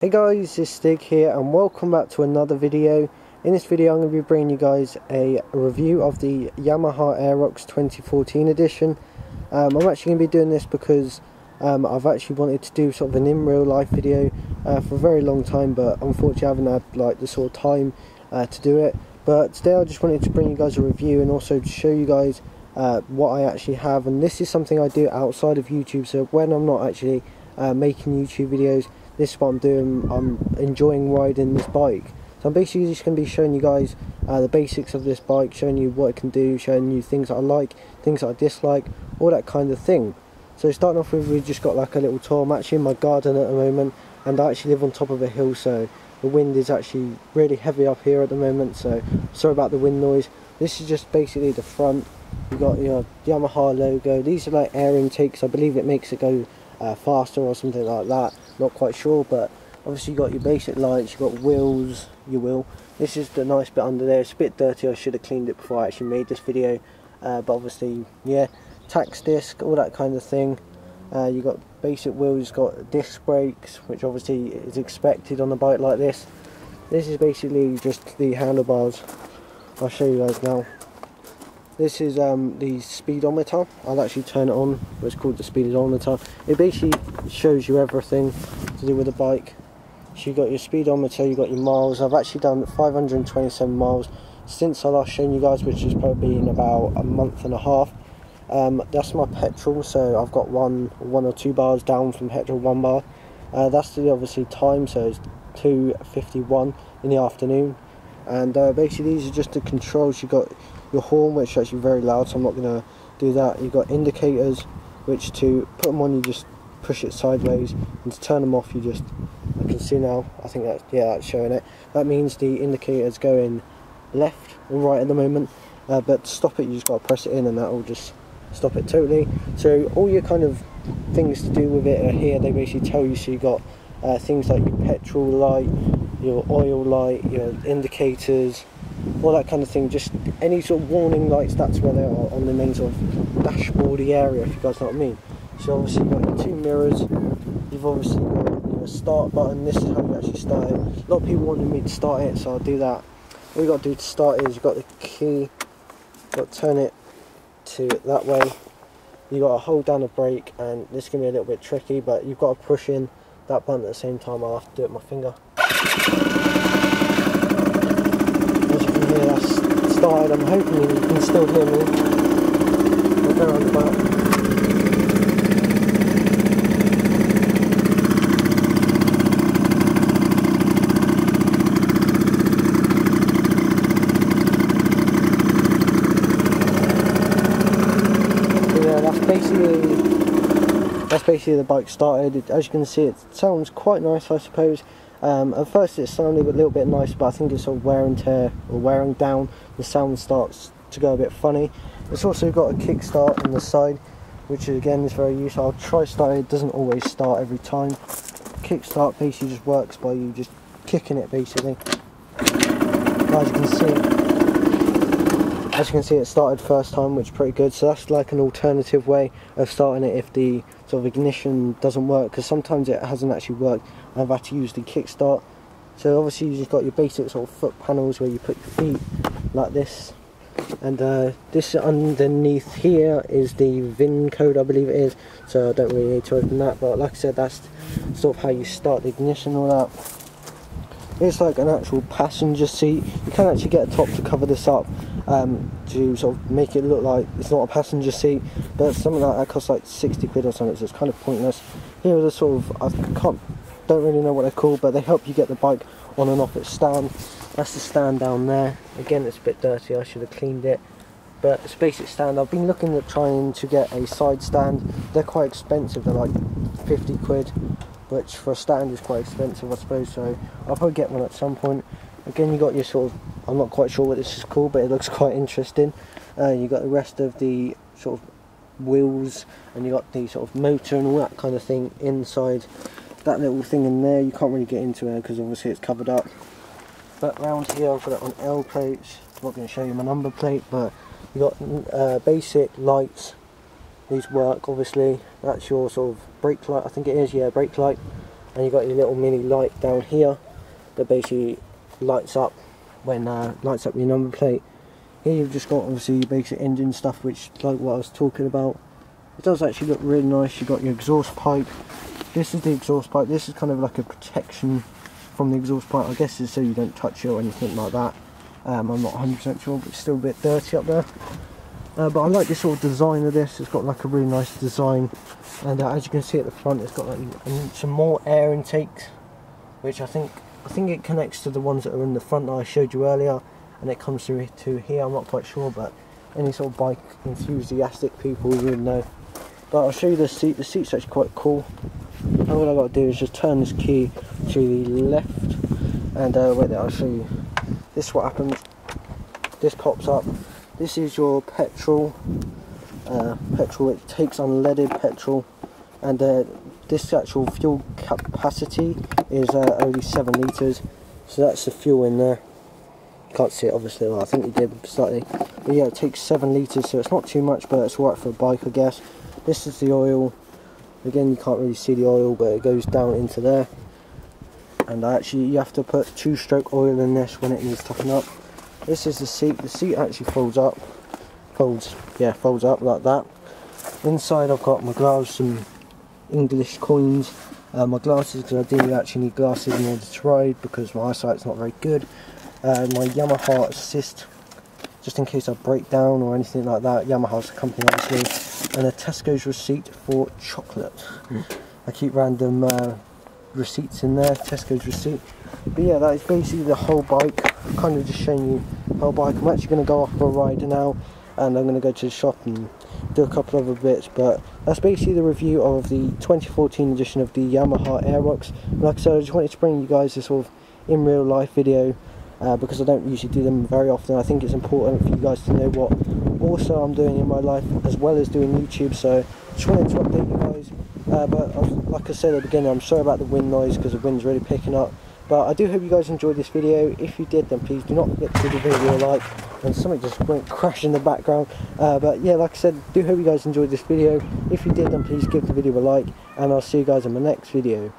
Hey guys, it's Stig here and welcome back to another video. In this video I'm going to be bringing you guys a review of the Yamaha Aerox 2014 edition. I'm actually going to be doing this because I've actually wanted to do sort of an in real life video for a very long time, but unfortunately I haven't had like the sort of time to do it. But today I just wanted to bring you guys a review and also to show you guys what I actually have, and this is something I do outside of YouTube, so when I'm not actually making YouTube videos, this is what I'm doing. I'm enjoying riding this bike. So I'm basically just going to be showing you guys the basics of this bike, showing you what it can do, showing you things that I like, things that I dislike, all that kind of thing. So starting off with, we've just got like a little tour. I'm actually in my garden at the moment and I actually live on top of a hill, so the wind is actually really heavy up here at the moment, so sorry about the wind noise. This is just basically the front. You've got your Yamaha logo. These are like air intakes. I believe it makes it go faster or something like that, not quite sure, but obviously you've got your basic lights, you've got wheels, your wheel. This is the nice bit under there. It's a bit dirty, I should have cleaned it before I actually made this video, but obviously, yeah, tax disc, all that kind of thing. You've got basic wheels, you've got disc brakes, which obviously is expected on a bike like this. This is basically just the handlebars. I'll show you guys now. This is the speedometer. I'll actually turn it on, but it's called the speedometer. It basically shows you everything to do with the bike. So you've got your speedometer, you've got your miles. I've actually done 527 miles since I last shown you guys, which has probably been about a month and a half. That's my petrol, so I've got one or two bars down from petrol, 1 bar. That's the obviously time, so it's 2:51 in the afternoon. And basically these are just the controls. You've got your horn, which is actually very loud, so I'm not going to do that. You've got indicators, which to put them on you just push it sideways, and to turn them off you just, I can see now, I think that's, yeah, that's showing it. That means the indicators go in left or right at the moment, but to stop it you just got to press it in and that will just stop it totally. So all your kind of things to do with it are here. They basically tell you, so you got things like your petrol light, your oil light, your indicators, all that kind of thing. Just any sort of warning lights, that's where they are on the main sort of dashboardy area, if you guys know what I mean. So obviously you've got your 2 mirrors, you've obviously got your start button. This is how you actually start it. A lot of people wanted me to start it, so I'll do that. All you got to do to start it is you've got the key, you've got to turn it to that way, you've got to hold down the brake, and this can be a little bit tricky, but you've got to push in that button at the same time. I'll have to do it with my finger. As you can hear, that's started. I'm hoping you can still hear me. I'll go around the back. That's basically the bike started. As you can see, it sounds quite nice, I suppose. At first it sounded a little bit nice, but I think it's sort of wear and tear, or wearing down, the sound starts to go a bit funny. It's also got a kickstart on the side, which again is very useful. I'll try start it, doesn't always start every time. Kickstart basically just works by you just kicking it basically. As you can see, it started first time, which is pretty good. So that's like an alternative way of starting it if the sort of ignition doesn't work, because sometimes it hasn't actually worked. I've had to use the kickstart. So obviously you just got your basic sort of foot panels where you put your feet like this, and this underneath here is the VIN code, I believe it is. So I don't really need to open that, but like I said, that's sort of how you start the ignition, all that. It's like an actual passenger seat. You can actually get a top to cover this up, to sort of make it look like it's not a passenger seat, but something like that costs like 60 quid or something, so it's kind of pointless. Here are the sort of, don't really know what they're called, but they help you get the bike on and off its stand. That's the stand down there. Again, it's a bit dirty, I should have cleaned it, but it's a basic stand. I've been looking at trying to get a side stand. They're quite expensive, they're like 50 quid, which for a stand is quite expensive, I suppose, so I'll probably get one at some point. Again, you got your sort of, I'm not quite sure what this is called, but it looks quite interesting. You got the rest of the sort of wheels, and you got the sort of motor and all that kind of thing inside that little thing in there. You can't really get into it because obviously it's covered up. But round here I've got it on L plates. I'm not going to show you my number plate, but you got basic lights. These work obviously. That's your sort of brake light, I think it is, yeah, brake light. and you've got your little mini light down here that basically lights up when lights up your number plate. Here you've just got obviously your basic engine stuff, which like what I was talking about. It does actually look really nice. You've got your exhaust pipe. This is the exhaust pipe. This is kind of like a protection from the exhaust pipe. I guess it's so you don't touch it or anything like that. I'm not 100% sure, but it's still a bit dirty up there. But I like this sort of design of this. It's got like a really nice design, and as you can see at the front, it's got like some more air intakes, which I think it connects to the ones that are in the front that I showed you earlier, and it comes through to here. I'm not quite sure, but any sort of bike enthusiastic people would know. But I'll show you the seat. The seat's actually quite cool. And all I've got to do is just turn this key to the left, and wait there, I'll show you. This is what happens. This pops up. This is your petrol. It takes unleaded petrol, and this actual fuel capacity is only 7 litres. So that's the fuel in there. You can't see it obviously. Well, I think you did slightly. But yeah, it takes 7 litres, so it's not too much, but it's alright for a bike, I guess. This is the oil. Again, you can't really see the oil, but it goes down into there. And actually, you have to put 2-stroke oil in this when it needs topping up. This is the seat. The seat actually folds up. Folds up like that. Inside, I've got my gloves, some English coins, my glasses, because I do actually need glasses in order to ride because my eyesight's not very good. My Yamaha assist, just in case I break down or anything like that. Yamaha's the company, obviously. And a Tesco's receipt for chocolate. I keep random receipts in there, Tesco's receipt. But yeah, that is basically the whole bike. I'm kind of just showing you the whole bike. I'm actually going to go off for a ride now, and I'm going to go to the shop and do a couple of other bits. But that's basically the review of the 2014 edition of the Yamaha Aerox. Like I said, I just wanted to bring you guys this sort of in real life video, because I don't usually do them very often. I think it's important for you guys to know what also I'm doing in my life as well as doing YouTube. So just wanted to update you guys. But like I said at the beginning, I'm sorry about the wind noise because the wind's really picking up. But I do hope you guys enjoyed this video. If you did, then please do not forget to give the video a like. And something just went crash in the background. But yeah, like I said, do hope you guys enjoyed this video. If you did, then please give the video a like, and I'll see you guys in my next video.